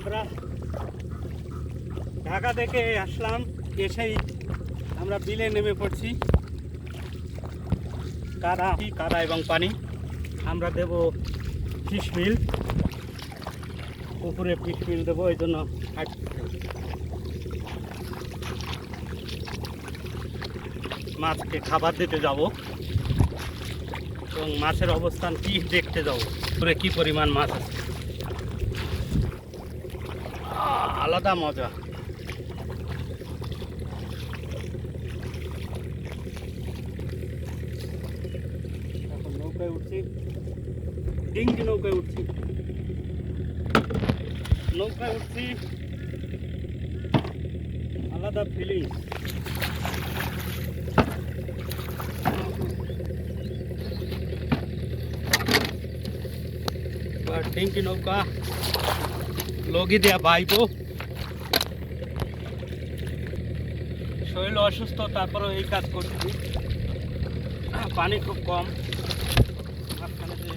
আমরা ঢাকা থেকে আসলাম, এসেই আমরা বিলে নেমে পড়ছি। কাদা এবং পানি। আমরা দেব ফিশ মিল, পুকুরে ফিশ মিল দেবো, এই জন্য মাছকে খাবার দিতে যাব এবং মাছের অবস্থান কি দেখতে যাব, পুকুরে কি পরিমাণ মাছ আছে। আলাদা মজা। এখন নৌকায় উঠছি, ডিঙ্গি নৌকায় উঠছি, আলাদা ফিলিংস। ডিঙ্গি নৌকা লগি দেয়া বাইবো। শরীর অসুস্থ, তারপরেও এই কাজ করছি। পানি খুব কম, মাঝখানে যে